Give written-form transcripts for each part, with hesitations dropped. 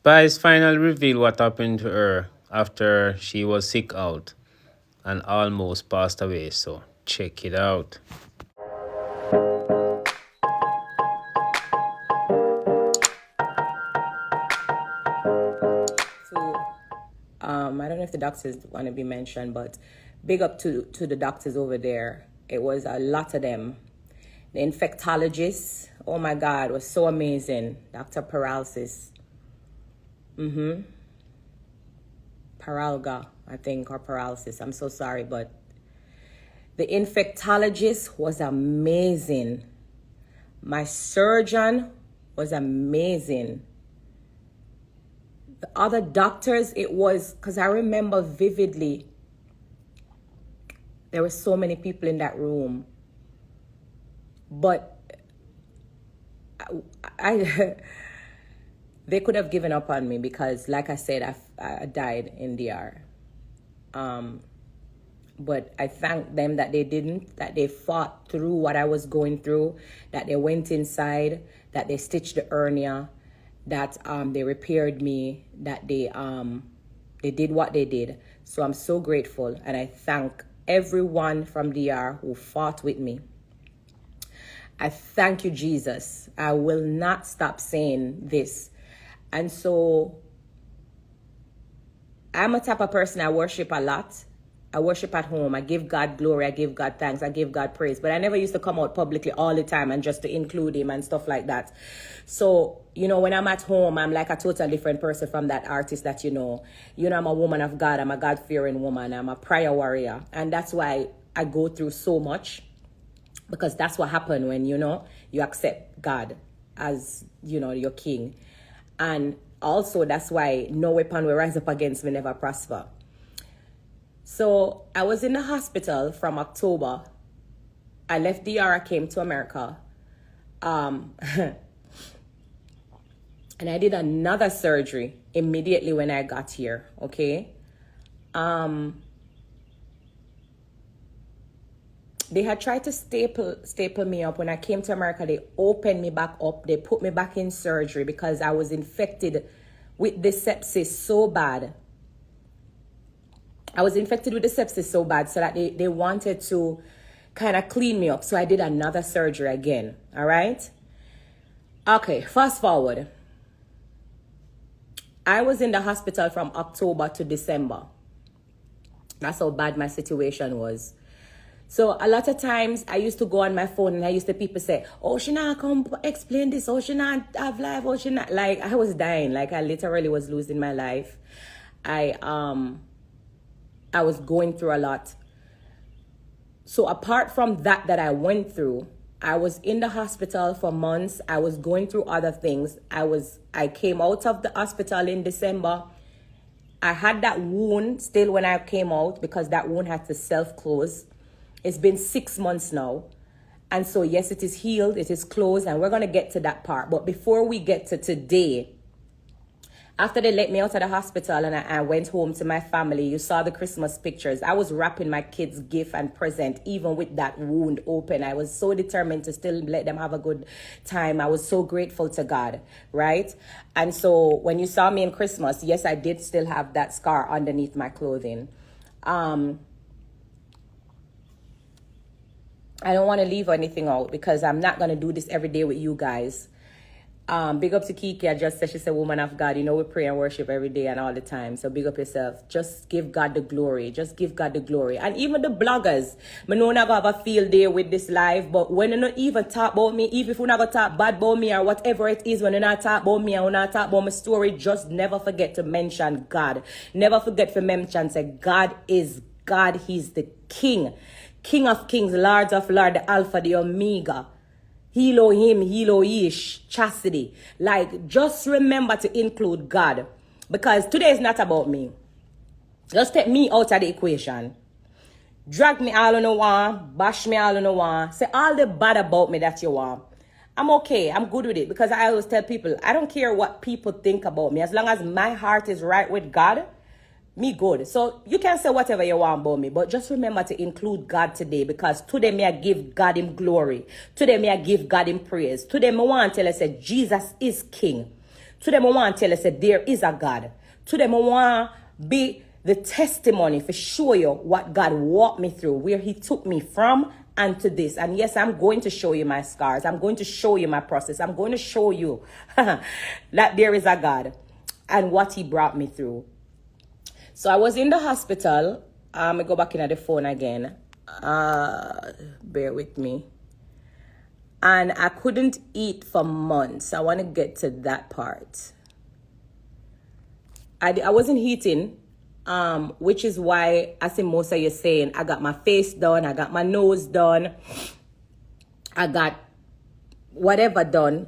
Spies finally reveal what happened to her after she was sick out and almost passed away. So check it out. So, I don't know if the doctors want to be mentioned, but big up to the doctors over there. It was a lot of them. The infectologist, oh my God, was so amazing. Dr. Paralysis. Paralga, I think, or paralysis. I'm so sorry, but the infectologist was amazing. My surgeon was amazing. The other doctors, it was, because I remember vividly, there were so many people in that room. But I they could have given up on me because, like I said, I died in DR. But I thank them that they didn't, that they fought through what I was going through, that they went inside, that they stitched the hernia, that they repaired me, that they did what they did. So I'm so grateful, and I thank everyone from DR who fought with me. I thank you, Jesus. I will not stop saying this. And so I'm a type of person, I worship a lot. I worship at home. I give God glory. I give God thanks. I give God praise. But I never used to come out publicly all the time and just to include him and stuff like that. So, when I'm at home, I'm like a totally different person from that artist that you know. I'm a woman of God. I'm a God-fearing woman. I'm a prayer warrior. And that's why I go through so much. Because that's what happened when, you accept God as, your king. And also that's why no weapon will rise up against me never prosper. So I was in the hospital from October. I left DR, I came to America. And I did another surgery immediately when I got here, okay? They had tried to staple me up. When I came to America, they opened me back up. They put me back in surgery because I was infected with the sepsis so bad. I was infected with the sepsis so bad so that they wanted to kind of clean me up. So I did another surgery again, all right? Okay, fast forward. I was in the hospital from October to December. That's how bad my situation was. So a lot of times I used to go on my phone and I used to people say, oh, she not come explain this. Oh, she not have life. Oh, she not. Like, I was dying. Like, I literally was losing my life. I was going through a lot. So apart from that I went through, I was in the hospital for months. I was going through other things. I came out of the hospital in December. I had that wound still when I came out because that wound had to self-close. It's been 6 months now. And so, yes, it is healed, it is closed, and we're going to get to that part. But before we get to today, after they let me out of the hospital and I went home to my family, you saw the Christmas pictures. I was wrapping my kids' gift and present, even with that wound open. I was so determined to still let them have a good time. I was so grateful to God, right? And so when you saw me in Christmas, yes, I did still have that scar underneath my clothing. I don't want to leave anything out because I'm not going to do this every day with you guys. Big up to Kiki. I just said she's a woman of God. We pray and worship every day and all the time. So big up yourself. Just give God the glory. Just give God the glory. And even the bloggers. I know not going to have a field day with this live, but when you not even talk about me, even if you're not going to talk bad about me or whatever it is, when you not talk about me or not talk about my story, just never forget to mention God. Never forget to mention, say, God is God. He's the King. King of kings, Lord of lords, the Alpha, the Omega. Elohim, Eloish, chastity. Like, just remember to include God. Because today is not about me. Just take me out of the equation. Drag me all on the one. Bash me all on the one. Say all the bad about me that you want. I'm okay. I'm good with it. Because I always tell people, I don't care what people think about me. As long as my heart is right with God, me good. So you can say whatever you want about me, but just remember to include God today, because today may I give God him glory. Today may I give God him praise. Today me want to tell you say Jesus is King. To them, I want to tell you, say, there is a God. To them, I want to be the testimony for show you what God walked me through, where he took me from and to this. And yes, I'm going to show you my scars. I'm going to show you my process. I'm going to show you that there is a God and what he brought me through. So I was in the hospital. I go back in at the phone again. Bear with me. And I couldn't eat for months. I want to get to that part. I wasn't eating, which is why, as most of you saying, I got my face done, I got my nose done, I got whatever done.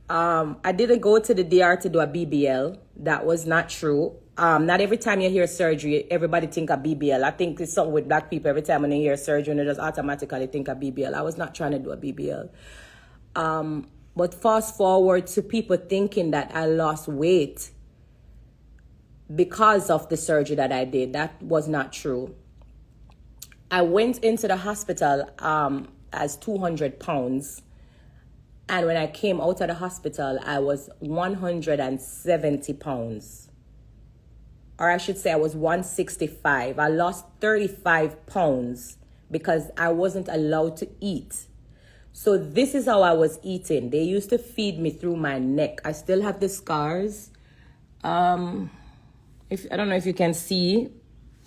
I didn't go to the DR to do a BBL. That was not true. Not every time you hear surgery, everybody think of BBL. I think it's something with black people. Every time when they hear surgery, they just automatically think of BBL. I was not trying to do a BBL. But fast forward to people thinking that I lost weight because of the surgery that I did. That was not true. I went into the hospital as 200 pounds. And when I came out of the hospital, I was 170 pounds. Or I should say I was 165. I lost 35 pounds because I wasn't allowed to eat. So this is how I was eating. They used to feed me through my neck. I still have the scars. I don't know if you can see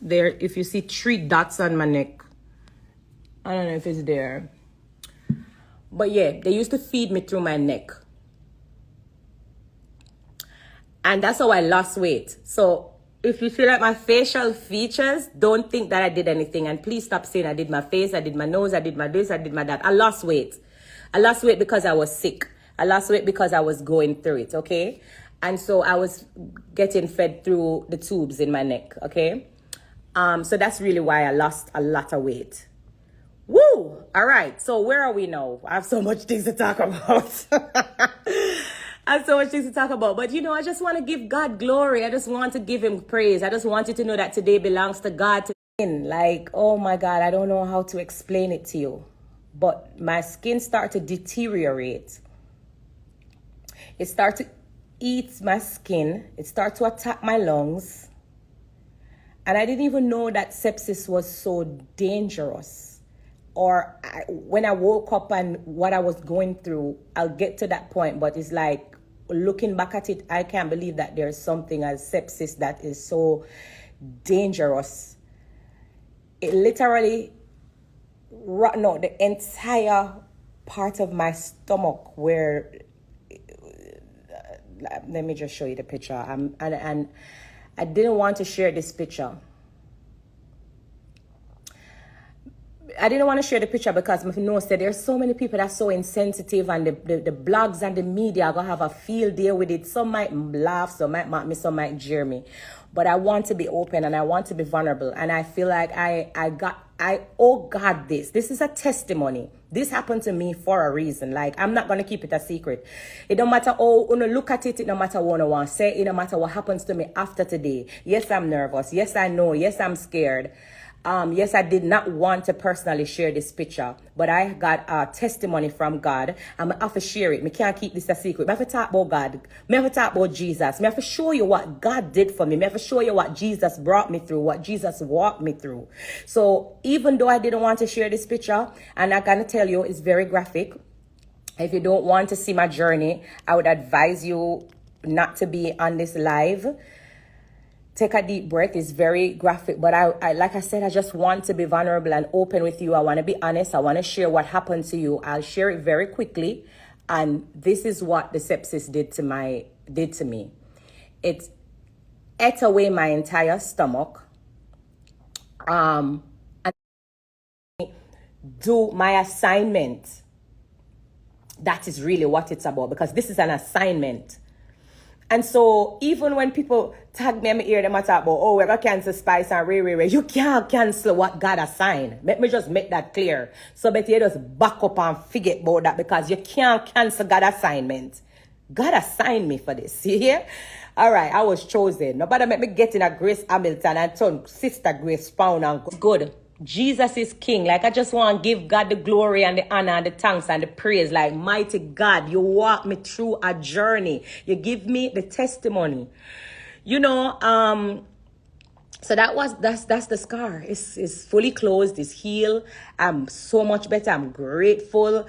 there. If you see 3 dots on my neck, I don't know if it's there. But yeah, they used to feed me through my neck. And that's how I lost weight. So if you feel like my facial features, don't think that I did anything. And please stop saying I did my face, I did my nose, I did my this, I did my that. I lost weight. I lost weight because I was sick. I lost weight because I was going through it, okay? And so I was getting fed through the tubes in my neck, okay? So that's really why I lost a lot of weight. Woo! All right, so where are we now? I have so much things to talk about. I have so much things to talk about. But, I just want to give God glory. I just want to give him praise. I just want you to know that today belongs to God. Like, oh my God, I don't know how to explain it to you. But my skin started to deteriorate. It started to eat my skin. It started to attack my lungs. And I didn't even know that sepsis was so dangerous. Or when I woke up and what I was going through, I'll get to that point. But it's like, looking back at it, I can't believe that there's something as sepsis that is so dangerous. It literally rotten out the entire part of my stomach where, let me just show you the picture. And I didn't want to share this picture. I didn't want to share the picture because I know that there's so many people that are so insensitive, and the blogs and the media are going to have a field day with it. Some might laugh, some might mock me, some might jeer me. But I want to be open and I want to be vulnerable. And I feel like I owe God this. This is a testimony. This happened to me for a reason. Like, I'm not going to keep it a secret. It don't matter how you look at it. It don't matter what I want to say. It don't matter what happens to me after today. Yes, I'm nervous. Yes, I know. Yes, I'm scared. Yes, I did not want to personally share this picture, but I got a testimony from God. I'm going to have to share it. I can't keep this a secret. I have to talk about God. I have to talk about Jesus. I have to show you what God did for me. I have to show you what Jesus brought me through, what Jesus walked me through. So even though I didn't want to share this picture, and I'm going to tell you it's very graphic. If you don't want to see my journey, I would advise you not to be on this live. Take a deep breath. It's very graphic, but I like I said, I just want to be vulnerable and open with you. I want to be honest. I want to share what happened to you. I'll share it very quickly. And this is what the sepsis did to me. It ate away my entire stomach. And do my assignment. That is really what it's about, because this is an assignment. And so even when people tag me in my ear, they might talk about, oh, we're going to cancel Spice and Ray. You can't cancel what God assigned. Let me just make that clear. So better you just back up and forget about that, because you can't cancel God's assignment. God assigned me for this. You hear? All right, I was chosen. Nobody make me get in a Grace Hamilton and turn Sister Grace Pound and good. Jesus is king. Like, I just want to give God the glory and the honor and the thanks and the praise. Like, mighty God, you walk me through a journey. You give me the testimony. You know, so that's the scar. It's fully closed, it's healed. I'm so much better. I'm grateful.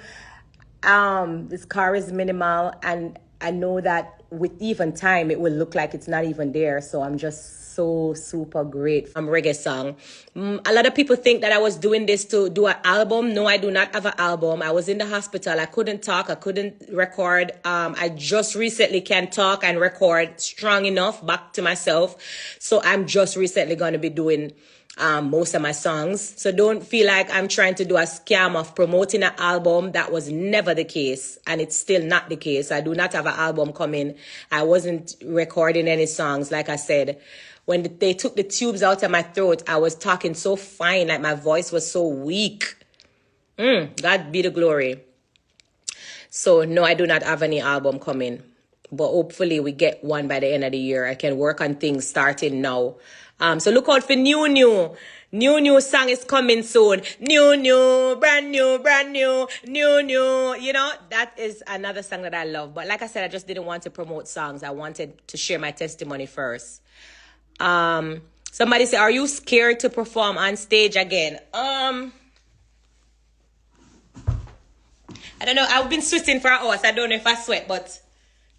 The scar is minimal, and I know that with even time it will look like it's not even there. So I'm just so super grateful. Reggae song. A lot of people think that I was doing this to do an album. No, I do not have an album. I was in the hospital. I couldn't talk. I couldn't record. I just recently can talk and record strong enough back to myself. So I'm just recently going to be doing most of my songs. So don't feel like I'm trying to do a scam of promoting an album. That was never the case, and it's still not the case. I do not have an album coming. I wasn't recording any songs. Like I said, when they took the tubes out of my throat, I was talking so fine, like my voice was so weak. God be the glory. So no, I do not have any album coming, but hopefully we get one by the end of the year. I can work on things starting now. So look out for new song is coming soon. Brand new. You know, that is another song that I love. But like I said, I just didn't want to promote songs. I wanted to share my testimony first. Somebody say, are you scared to perform on stage again? I don't know. I've been sweating for hours. I don't know if I sweat, but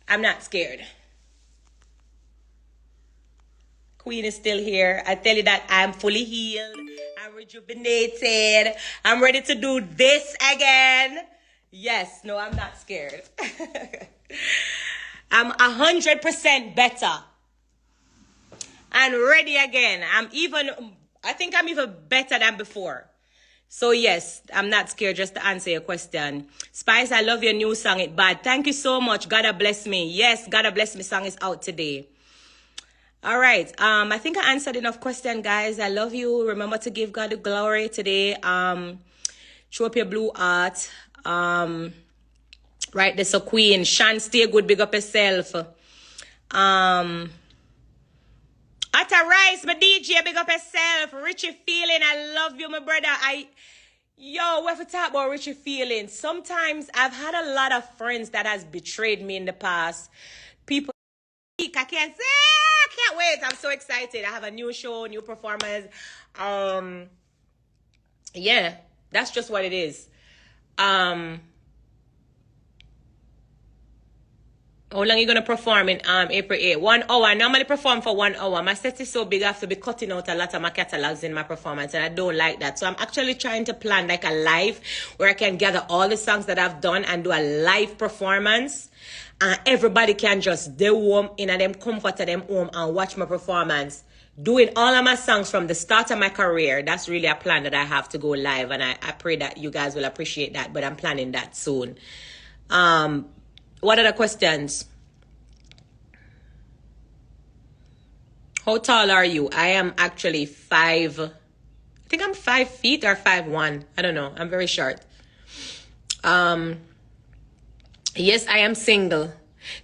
I'm not scared. Queen is still here. I tell you that I'm fully healed. I'm rejuvenated. I'm ready to do this again. Yes, no, I'm not scared. I'm 100% better and ready again. I think I'm even better than before. So yes, I'm not scared, just to answer your question. Spice, I love your new song, It Bad. Thank you so much. God bless me. Yes, God bless me song is out today. All right. I think I answered enough question, guys. I love you. Remember to give God the glory today. Show up your blue heart. Right, there's a queen. Shan, stay good. Big up yourself. Atta Rice, my DJ, big up yourself. Richie Feeling, I love you, my brother. Yo, we have to talk about Richie Feeling. Sometimes I've had a lot of friends that has betrayed me in the past. People, I can't say, I can't wait. I'm so excited. I have a new show, new performers. Yeah, that's just what it is. How long are you going to perform in April 8? 1 hour. I normally perform for 1 hour. My set is so big, I have to be cutting out a lot of my catalogs in my performance, and I don't like that. So I'm actually trying to plan like a live where I can gather all the songs that I've done and do a live performance. And everybody can just stay home in them comfort of them home and watch my performance. Doing all of my songs from the start of my career. That's really a plan that I have to go live, and I pray that you guys will appreciate that, but I'm planning that soon. What are the questions? How tall are you? I am actually 5. I think I'm 5 feet or 5'1". I don't know. I'm very short. Yes, I am single.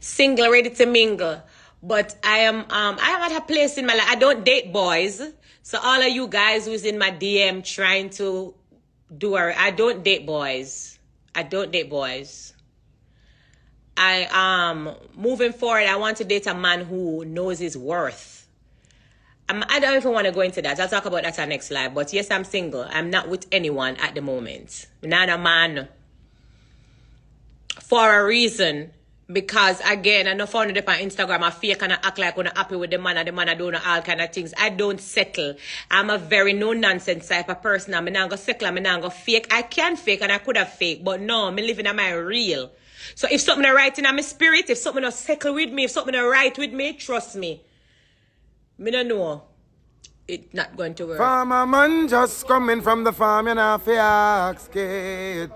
Single, ready to mingle. But I am at a place in my life. I don't date boys. So all of you guys who's in my DM trying to I don't date boys. I don't date boys. Moving forward, I want to date a man who knows his worth. I don't even want to go into that. I'll talk about that on next live. But yes, I'm single. I'm not with anyone at the moment. Not a man. For a reason. Because again, I know found it on Instagram, I fake and I act like I'm happy with the man and the man I don't know all kind of things. I don't settle. I'm a very no-nonsense type of person. I'm not going to settle. I'm not going to fake. I can fake and I could have fake. But no, I'm living in my real. So if something is right in my spirit, if something is settle with me, if something is right with me, trust me. Me don't know. It's not going to work. Farmer man just coming from the farm, you know, for ask it.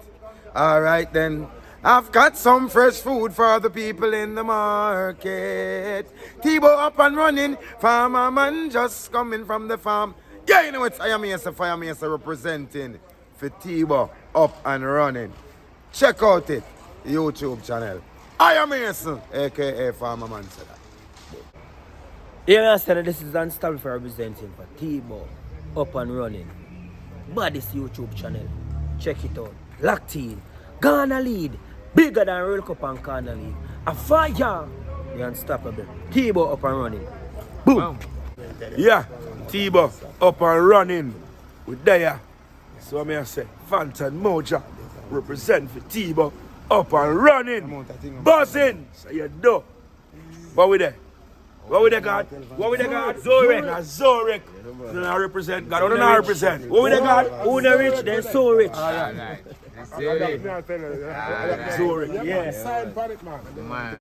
All right then. I've got some fresh food for the people in the market. T-Bo up and running. Farmer man just coming from the farm. Yeah, you know it's I am here, Fire Mesa representing for T-Bo up and running. Check out it. YouTube channel. I am Mason, aka Farmer Man said that. Yeah, I said this is Unstoppable representing for T-Bo up and running. baddest YouTube channel. Check it out. Locked in. Ghana lead. Bigger than World Cup and Ghana lead. A fire. The unstoppable. T-Bow up and running. Boom. Yeah, T-Bow up and running. With there. So I say, Fantan Moja represent for T-Bow up and running. Buzzing. So you do. What we there? What we there, God? What we there, God? Zorek. Zorek. Do not represent God. Who do not represent? What we there, God? Who the rich, then so rich. Zorek. Yeah. Sign for it, man.